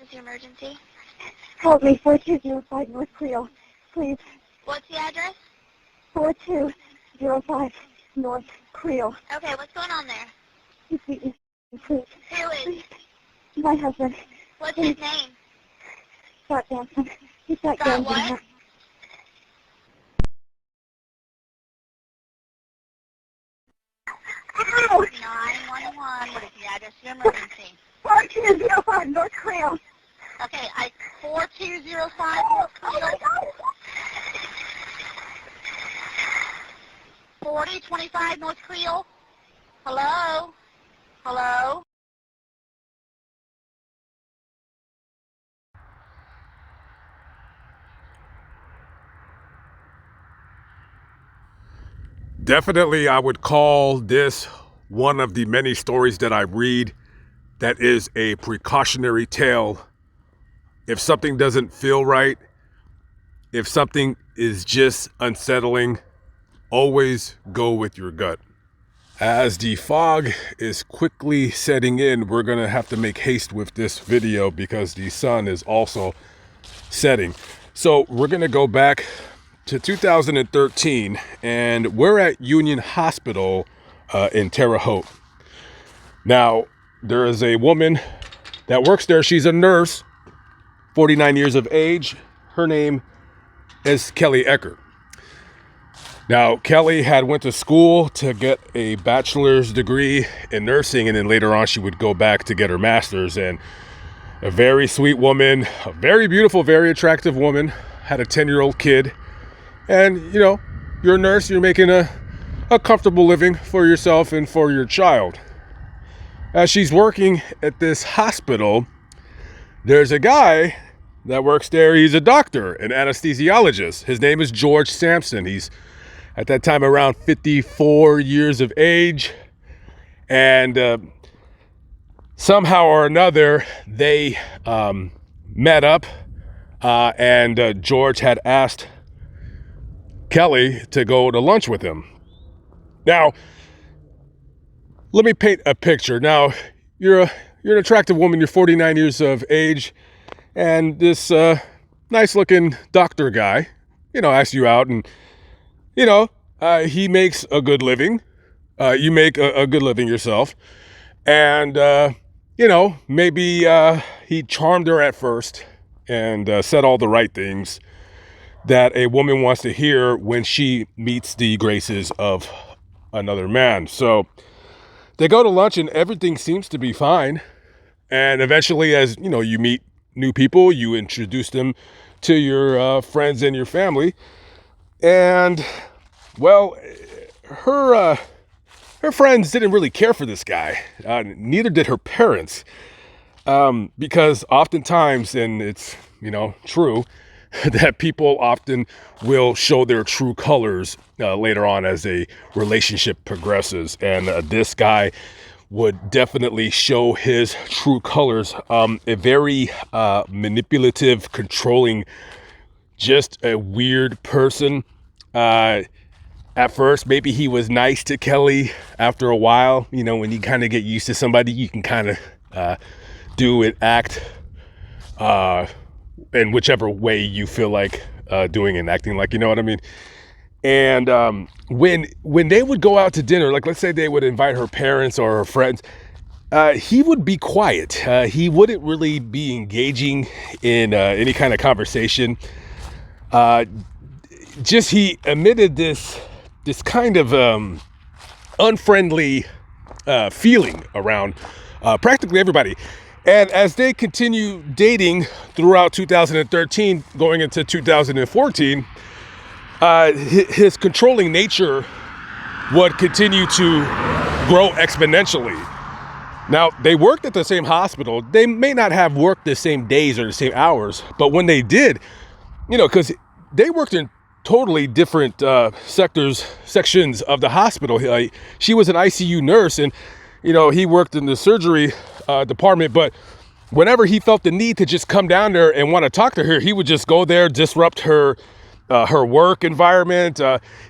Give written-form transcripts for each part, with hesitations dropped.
What's your emergency? Help me, 4205 North Creole, please. What's the address? 4205 North Creole. Okay, what's going on there? Please. Who is? My husband. What's his name? Scott Johnson. He's got Scott guns in what? here. 911. What is the address of your emergency? 4205 North Creole. Okay, 4205 North Creole. 4025 North Creole. Hello? Hello? Definitely, I would call this one of the many stories that I read that is a precautionary tale. If something doesn't feel right, if something is just unsettling, always go with your gut. As the fog is quickly setting in, we're going to have to make haste with this video because the sun is also setting. So we're going to go back to 2013, and we're at Union Hospital in Terre Haute. Now, there is a woman that works there. She's a nurse, 49 years of age. Her name is Kelly Eckert. Now, Kelly had went to school to get a bachelor's degree in nursing, and then later on she would go back to get her master's. And a very sweet woman, a very beautiful, very attractive woman, had a 10-year-old kid. And, you know, you're a nurse, you're making a comfortable living for yourself and for your child. As she's working at this hospital, there's a guy that works there. He's a doctor, an anesthesiologist. His name is George Sampson. He's at that time around 54 years of age. And somehow or another, they met up. And George had asked Kelly to go to lunch with him. Now, let me paint a picture. Now, you're an attractive woman. You're 49 years of age, and this nice-looking doctor guy, you know, asks you out, and you know, he makes a good living. You make a good living yourself, and you know, maybe he charmed her at first and said all the right things that a woman wants to hear when she meets the graces of another man. So they go to lunch and everything seems to be fine. And eventually, as you know, you meet new people, you introduce them to your friends and your family. And well, her friends didn't really care for this guy. Neither did her parents. Because oftentimes, and it's, you know, true, that people often will show their true colors later on as a relationship progresses. And this guy would definitely show his true colors. A very manipulative, controlling, just a weird person. At first, maybe he was nice to Kelly. After a while, you know, when you kind of get used to somebody, you can kind of do and act in whichever way you feel like doing and acting like, you know what I mean? And when they would go out to dinner, like let's say they would invite her parents or her friends, he would be quiet. He wouldn't really be engaging in any kind of conversation. Just he emitted this kind of unfriendly feeling around practically everybody. And as they continue dating throughout 2013, going into 2014, his controlling nature would continue to grow exponentially. Now, they worked at the same hospital. They may not have worked the same days or the same hours, but when they did, you know, because they worked in totally different sections of the hospital. She was an ICU nurse, and you know, he worked in the surgery department, but whenever he felt the need to just come down there and want to talk to her, he would just go there, disrupt her work environment.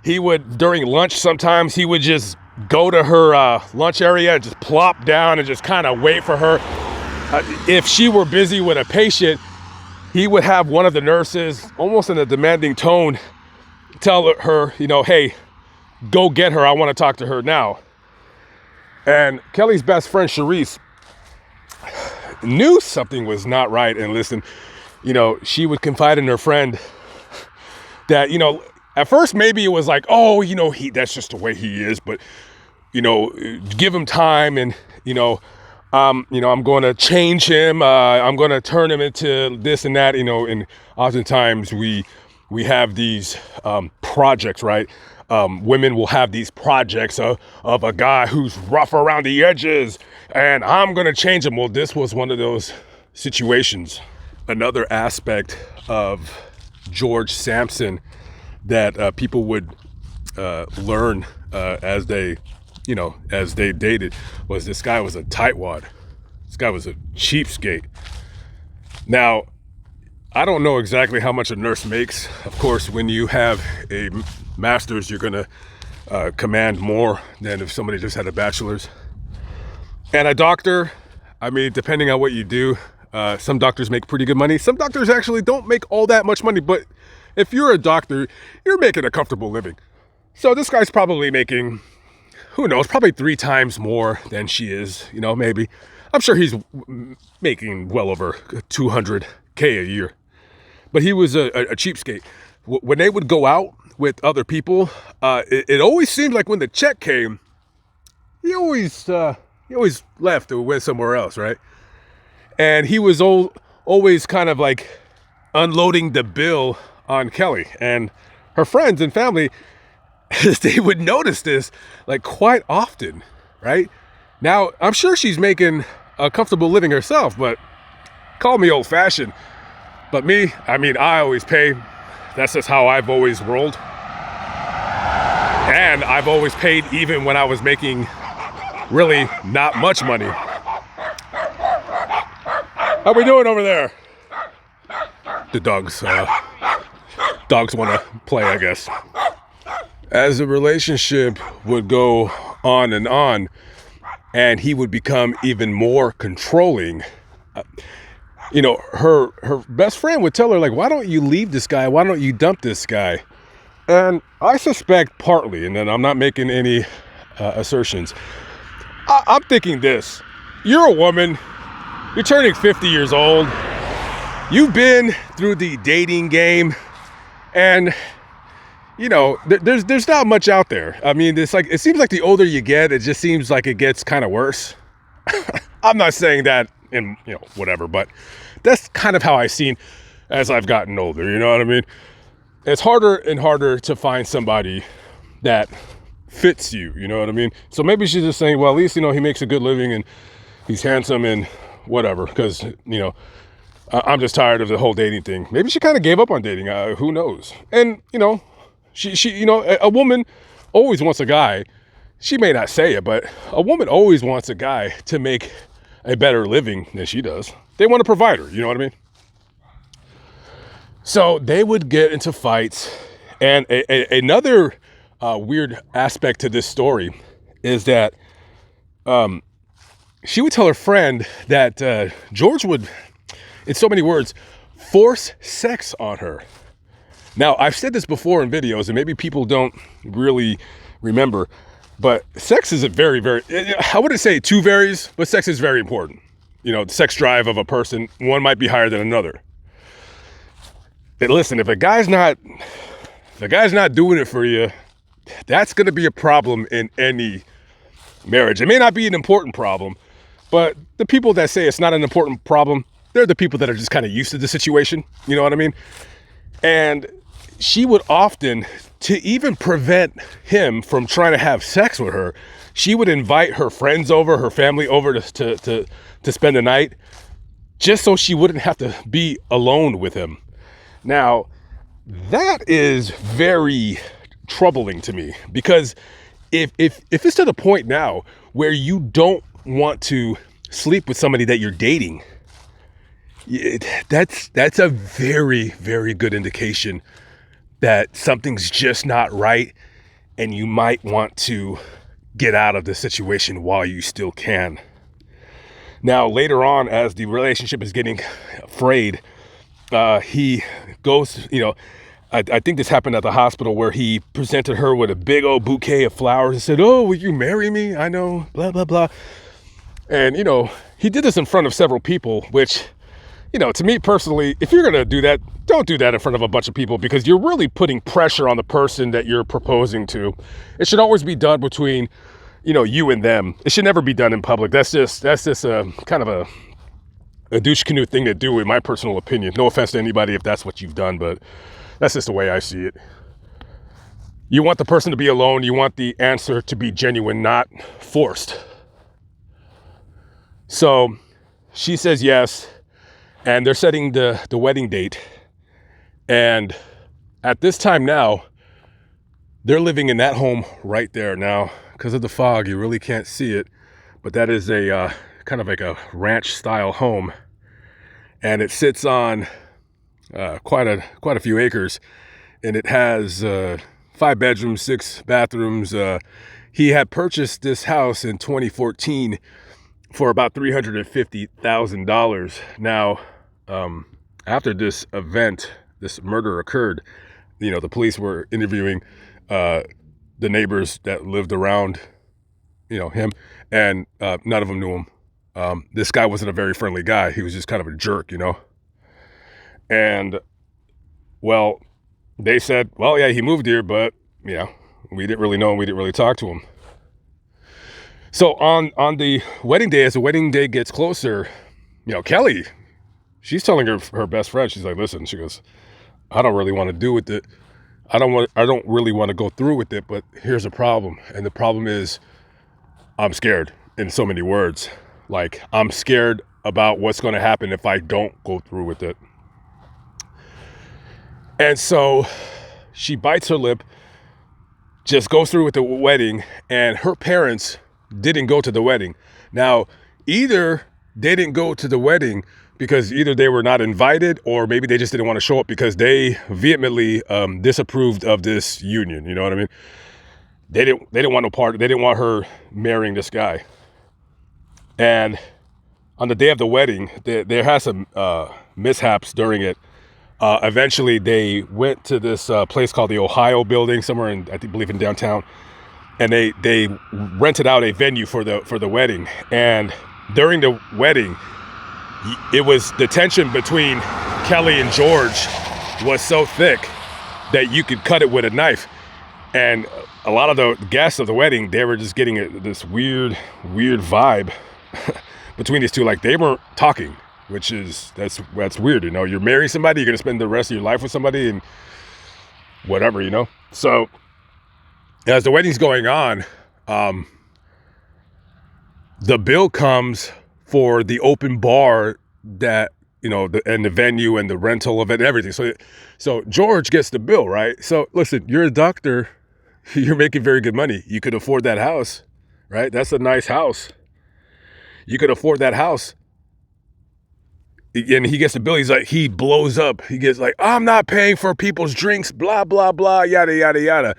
He would, during lunch, sometimes he would just go to her lunch area and just plop down and just kind of wait for her if she were busy with a patient, he would have one of the nurses, almost in a demanding tone, tell her, you know, hey, go get her. I want to talk to her now. And Kelly's best friend, Sharice, knew something was not right. And listen, you know, she would confide in her friend that, you know, at first maybe it was like, oh, you know, that's just the way he is. But, you know, give him time and, you know, I'm going to change him. I'm going to turn him into this and that, you know, and oftentimes we have these projects, right? Women will have these projects of a guy who's rough around the edges and I'm going to change him. Well, this was one of those situations. Another aspect of George Sampson that people would learn as they dated was this guy was a tightwad. This guy was a cheapskate. Now, I don't know exactly how much a nurse makes. Of course, when you have a master's, you're gonna command more than if somebody just had a bachelor's. And a doctor, I mean, depending on what you do, some doctors make pretty good money. Some doctors actually don't make all that much money, but if you're a doctor, you're making a comfortable living. So this guy's probably making, who knows, probably 3 times more than she is, you know, maybe. I'm sure he's making well over $200K a year. But he was a cheapskate. When they would go out with other people, it always seemed like when the check came, he always left or went somewhere else, right? And he was always kind of like unloading the bill on Kelly. And her friends and family, they would notice this like quite often, right? Now, I'm sure she's making a comfortable living herself, but call me old-fashioned. But me, I mean, I always pay. That's just how I've always rolled. And I've always paid even when I was making really not much money. How we doing over there? The dogs want to play, I guess. As the relationship would go on and he would become even more controlling, you know, her best friend would tell her, like, why don't you leave this guy? Why don't you dump this guy? And I suspect partly, and then I'm not making any assertions. I'm thinking this. You're a woman. You're turning 50 years old. You've been through the dating game. And, you know, there's not much out there. I mean, it's like, it seems like the older you get, it just seems like it gets kind of worse. I'm not saying that in, you know, whatever, but that's kind of how I've seen as I've gotten older, you know what I mean? It's harder and harder to find somebody that fits you, you know what I mean? So maybe she's just saying, well, at least, you know, he makes a good living and he's handsome and whatever, because, you know, I'm just tired of the whole dating thing. Maybe she kind of gave up on dating, who knows? And, you know, she you know, a woman always wants a guy, she may not say it, but a woman always wants a guy to make a better living than she does. They want a provider, you know what I mean? So they would get into fights. And another weird aspect to this story is that she would tell her friend that George would, in so many words, force sex on her. Now, I've said this before in videos, and maybe people don't really remember, but sex is a very, very, I wouldn't say it too varies, but sex is very important. You know, the sex drive of a person, one might be higher than another. And listen, if a guy's not doing it for you, that's going to be a problem in any marriage. It may not be an important problem, but the people that say it's not an important problem, they're the people that are just kind of used to the situation. You know what I mean? And she would often, to even prevent him from trying to have sex with her, she would invite her friends over, her family over to spend the night, just so she wouldn't have to be alone with him. Now, that is very troubling to me, because if it's to the point now where you don't want to sleep with somebody that you're dating, that's a very, very good indication that something's just not right, and you might want to get out of the situation while you still can. Now, later on, as the relationship is getting frayed, he goes, I think this happened at the hospital where he presented her with a big old bouquet of flowers and said, "Oh, will you marry me? I know, blah, blah, blah." And, he did this in front of several people, which, to me personally, if you're going to do that, don't do that in front of a bunch of people, because you're really putting pressure on the person that you're proposing to. It should always be done between, you and them. It should never be done in public. That's just a kind of a douche canoe thing to do, in my personal opinion. No offense to anybody if that's what you've done, but that's just the way I see it. You want the person to be alone. You want the answer to be genuine, not forced. So she says yes, and they're setting the wedding date. And at this time now, they're living in that home right there. Now, because of the fog, you really can't see it, but that is a kind of like a ranch style home, and it sits on quite a few acres, and it has 5 bedrooms, 6 bathrooms. He had purchased this house in 2014 for about $350,000. Now, after this event, this murder occurred, the police were interviewing the neighbors that lived around, him, and none of them knew him. This guy wasn't a very friendly guy. He was just kind of a jerk, And, well, they said, well, yeah, he moved here, but, we didn't really know him. We didn't really talk to him. So on the wedding day, as the wedding day gets closer, Kelly, she's telling her best friend, she's like, listen, she goes, I don't really want to do with it. I don't really want to go through with it, but here's a problem. And the problem is I'm scared, in so many words. Like, I'm scared about what's going to happen if I don't go through with it. And so she bites her lip, just goes through with the wedding, and her parents didn't go to the wedding. Now, either they didn't go to the wedding because either they were not invited, or maybe they just didn't want to show up because they vehemently disapproved of this union. You know what I mean? They didn't want no part. They didn't want her marrying this guy. And on the day of the wedding, there has some mishaps during it. Eventually, they went to this place called the Ohio Building, somewhere I believe in downtown, and they rented out a venue for the wedding. And during the wedding, it was the tension between Kelly and George was so thick that you could cut it with a knife. And a lot of the guests of the wedding, they were just getting this weird vibe between these two. Like, they weren't talking, which is, that's weird. You're marrying somebody, you're going to spend the rest of your life with somebody and whatever, So as the wedding's going on, the bill comes for the open bar that, and the venue and the rental of it and everything. So George gets the bill, right? So listen, you're a doctor. You're making very good money. You could afford that house, right? That's a nice house. You could afford that house. And he gets the bill. He blows up. He gets like, I'm not paying for people's drinks, blah, blah, blah, yada, yada, yada.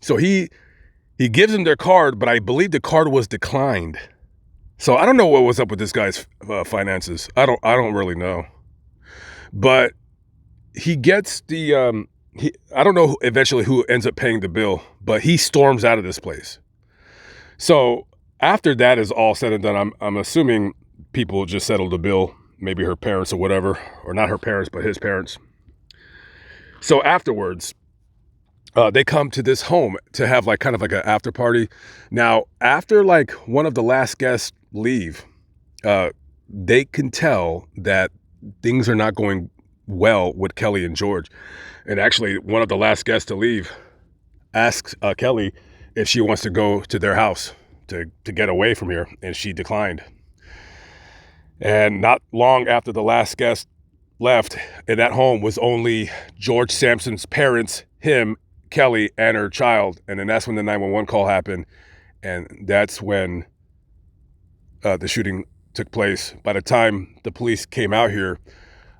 So he gives them their card, but I believe the card was declined. So I don't know what was up with this guy's finances. I don't really know. But he gets the, I don't know eventually who ends up paying the bill, but he storms out of this place. So after that is all said and done, I'm assuming people just settled the bill, maybe her parents or whatever, or not her parents, but his parents. So afterwards, they come to this home to have like kind of like an after party. Now, after like one of the last guests leave, they can tell that things are not going well with Kelly and George. And actually, one of the last guests to leave asks Kelly if she wants to go to their house to get away from here, and she declined. And not long after the last guest left, in that home was only George Sampson's parents, him, Kelly, and her child. And then that's when the 911 call happened. And that's when the shooting took place. By the time the police came out here,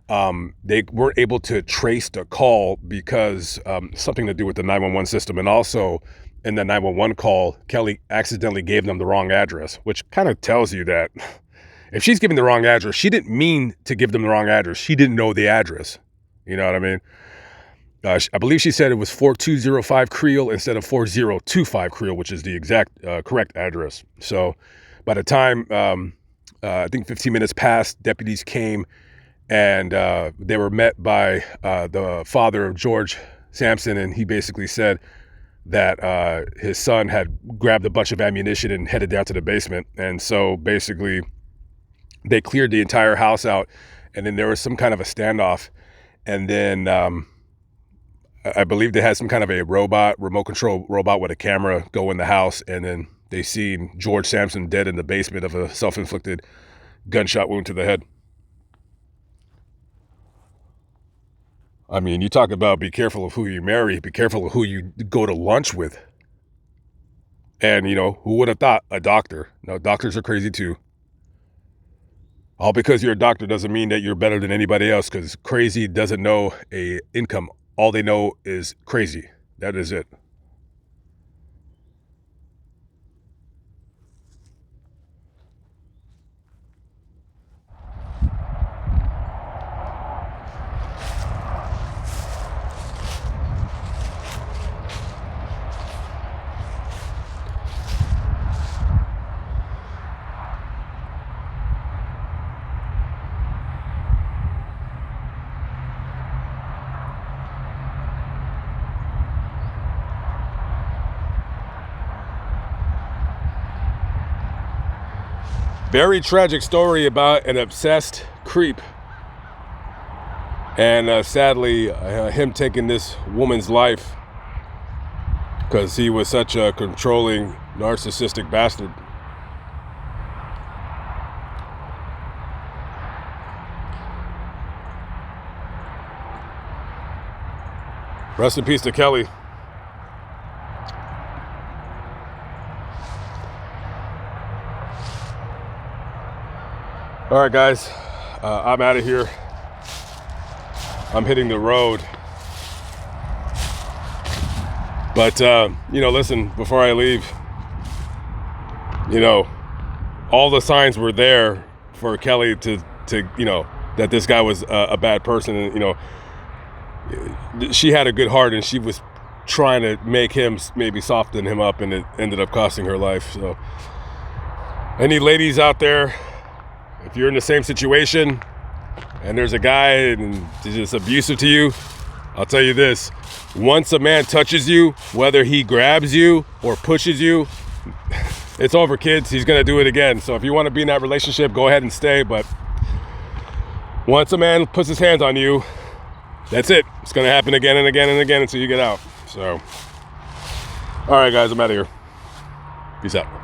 they weren't able to trace the call because something to do with the 911 system. And also in the 911 call, Kelly accidentally gave them the wrong address, which kind of tells you that if she's giving the wrong address, she didn't mean to give them the wrong address. She didn't know the address. You know what I mean? I believe she said it was 4205 Creel instead of 4025 Creel, which is the exact correct address. So by the time, I think 15 minutes passed, deputies came and they were met by the father of George Sampson. And he basically said that his son had grabbed a bunch of ammunition and headed down to the basement. And so basically they cleared the entire house out, and then there was some kind of a standoff. And then I believe they had some kind of a remote control robot with a camera go in the house, and then they seen George Sampson dead in the basement of a self-inflicted gunshot wound to the head. I mean, you talk about be careful of who you marry, be careful of who you go to lunch with. And, you know, who would have thought a doctor? No, doctors are crazy too. All because you're a doctor doesn't mean that you're better than anybody else, because crazy doesn't know a income. All they know is crazy. That is it. Very tragic story about an obsessed creep. And sadly, him taking this woman's life because he was such a controlling, narcissistic bastard. Rest in peace to Kelly. All right, guys, I'm out of here. I'm hitting the road. But, you know, listen, before I leave, you know, all the signs were there for Kelly to you know, that this guy was a bad person. And, you know, she had a good heart, and she was trying to make him maybe soften him up, and it ended up costing her life. So any ladies out there, if you're in the same situation and there's a guy and he's just abusive to you, I'll tell you this: once a man touches you, whether he grabs you or pushes you, it's over, kids. He's gonna do it again. So if you want to be in that relationship, go ahead and stay. But once a man puts his hands on you, that's it. It's gonna happen again and again and again until you get out. So, all right, guys, I'm out of here. Peace out.